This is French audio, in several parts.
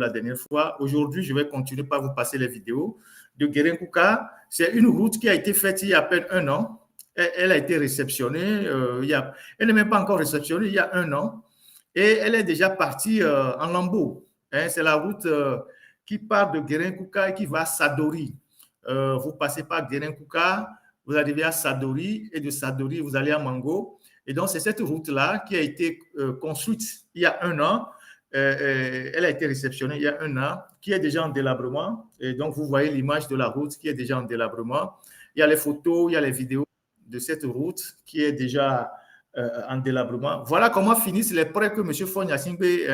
la dernière fois. Aujourd'hui, je vais continuer par vous passer les vidéos de Guérin-Kouka. C'est une route qui a été faite il y a à peine un an. Elle a été réceptionnée, elle n'est même pas encore réceptionnée il y a un an. Et elle est déjà partie en lambeaux. C'est la route qui part de Guérin-Kouka et qui va à Sadori. Vous passez par Guérin-Kouka, vous arrivez à Sadori, et de Sadori, vous allez à Mango. Et donc, c'est cette route-là qui a été construite il y a un an. Elle a été réceptionnée il y a un an, qui est déjà en délabrement. Et donc, vous voyez l'image de la route qui est déjà en délabrement. Il y a les photos, il y a les vidéos de cette route qui est déjà en délabrement. Voilà comment finissent les prêts que M. Faure-Gnassingbé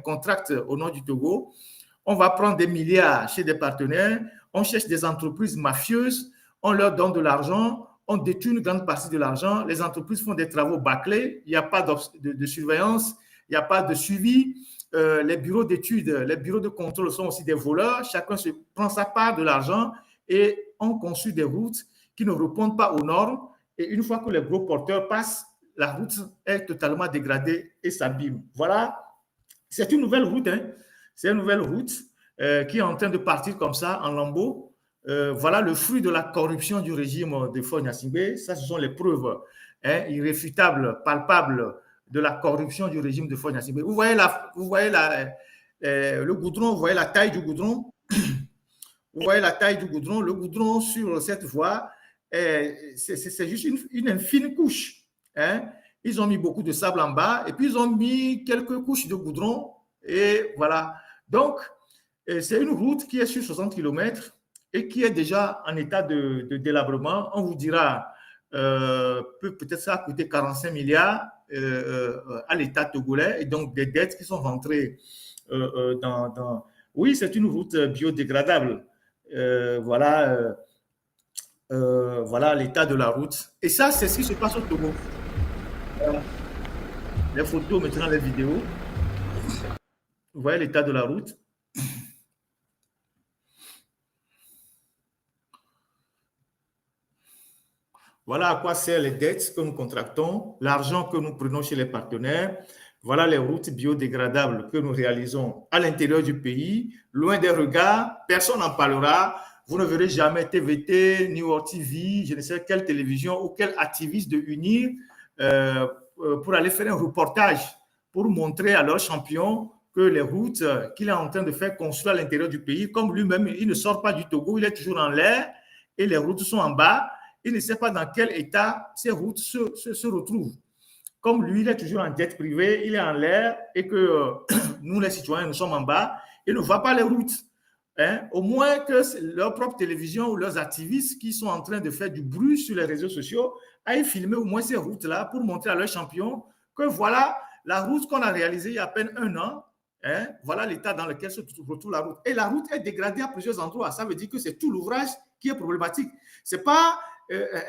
contracte au nom du Togo. On va prendre des milliards chez des partenaires, on cherche des entreprises mafieuses, on leur donne de l'argent, on détourne une grande partie de l'argent, les entreprises font des travaux bâclés, il n'y a pas de surveillance, il n'y a pas de suivi, les bureaux d'études, les bureaux de contrôle sont aussi des voleurs, chacun se prend sa part de l'argent et on construit des routes qui ne répondent pas aux normes. Et une fois que les gros porteurs passent, la route est totalement dégradée et s'abîme. Voilà, c'est une nouvelle route, c'est une nouvelle route qui est en train de partir comme ça en lambeaux. Voilà le fruit de la corruption du régime de Faure-Gnassingbé. Ça, ce sont les preuves irréfutables, palpables de la corruption du régime de Faure-Gnassingbé. Vous voyez le goudron, vous voyez la taille du goudron. Vous voyez la taille du goudron. Le goudron sur cette voie, c'est juste une infime couche. Ils ont mis beaucoup de sable en bas et puis ils ont mis quelques couches de goudron. Et voilà. Donc, c'est une route qui est sur 60 km et qui est déjà en état de délabrement. On vous dira, peut-être ça a coûté 45 milliards à l'État togolais et donc des dettes qui sont rentrées dans... Oui, c'est une route biodégradable. Voilà l'état de la route. Et ça, c'est ce qui se passe au Togo. Les photos, maintenant les vidéos. Vous voyez l'état de la route. Voilà à quoi servent les dettes que nous contractons, l'argent que nous prenons chez les partenaires. Voilà les routes biodégradables que nous réalisons à l'intérieur du pays, loin des regards. Personne n'en parlera. Vous ne verrez jamais TVT, ni World TV, je ne sais quelle télévision ou quel activiste de UNIR pour aller faire un reportage pour montrer à leur champion que les routes qu'il est en train de faire construire à l'intérieur du pays, comme lui-même, il ne sort pas du Togo, il est toujours en l'air et les routes sont en bas. Il ne sait pas dans quel état ces routes se retrouvent. Comme lui, il est toujours en jet privé, il est en l'air et que nous, les citoyens, nous sommes en bas, il ne voit pas les routes. Au moins que leur propre télévision ou leurs activistes qui sont en train de faire du bruit sur les réseaux sociaux aillent filmer au moins ces routes-là pour montrer à leurs champions que voilà la route qu'on a réalisée il y a à peine un an. Voilà l'état dans lequel se retrouve la route. Et la route est dégradée à plusieurs endroits. Ça veut dire que c'est tout l'ouvrage qui est problématique. Ce n'est pas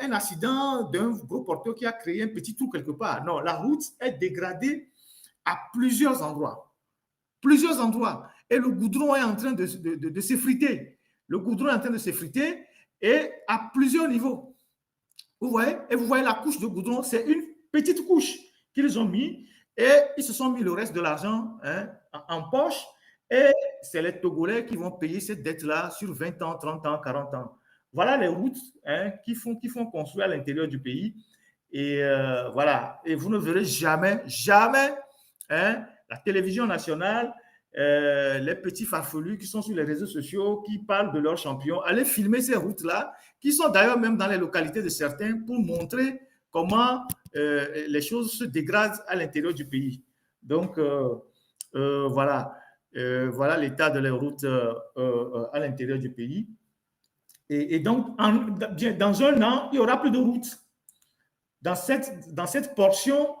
un accident d'un gros porteur qui a créé un petit trou quelque part. Non, la route est dégradée à plusieurs endroits. Plusieurs endroits. Et le goudron est en train de s'effriter. Le goudron est en train de s'effriter et à plusieurs niveaux. Vous voyez? Et vous voyez la couche de goudron, c'est une petite couche qu'ils ont mis et ils se sont mis le reste de l'argent en poche. Et c'est les Togolais qui vont payer cette dette-là sur 20 ans, 30 ans, 40 ans. Voilà les routes qui font construire à l'intérieur du pays. Et voilà. Et vous ne verrez jamais la télévision nationale, les petits farfelus qui sont sur les réseaux sociaux, qui parlent de leurs champions, aller filmer ces routes-là, qui sont d'ailleurs même dans les localités de certains, pour montrer comment les choses se dégradent à l'intérieur du pays. Donc, voilà l'état de les routes à l'intérieur du pays. Et donc, dans un an, il n'y aura plus de routes. Dans cette portion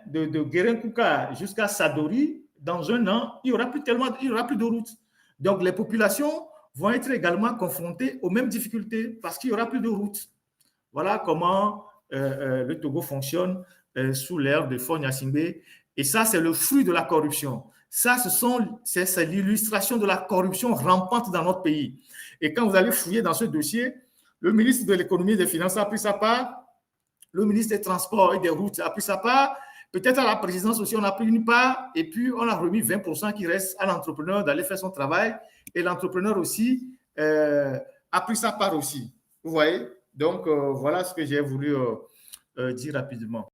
de Guérin-Kouka jusqu'à Sadori, dans un an, il n'y aura plus de routes. Donc, les populations vont être également confrontées aux mêmes difficultés parce qu'il n'y aura plus de routes. Voilà comment le Togo fonctionne sous l'ère de Faure-Gnassingbé. Et ça, c'est le fruit de la corruption. Ça, c'est l'illustration de la corruption rampante dans notre pays. Et quand vous allez fouiller dans ce dossier, le ministre de l'économie et des finances a pris sa part, le ministre des Transports et des Routes a pris sa part, Peut-être à la présidence aussi, on a pris une part et puis on a remis 20% qui reste à l'entrepreneur d'aller faire son travail et l'entrepreneur aussi a pris sa part aussi. Vous voyez? Donc, voilà ce que j'ai voulu dire rapidement.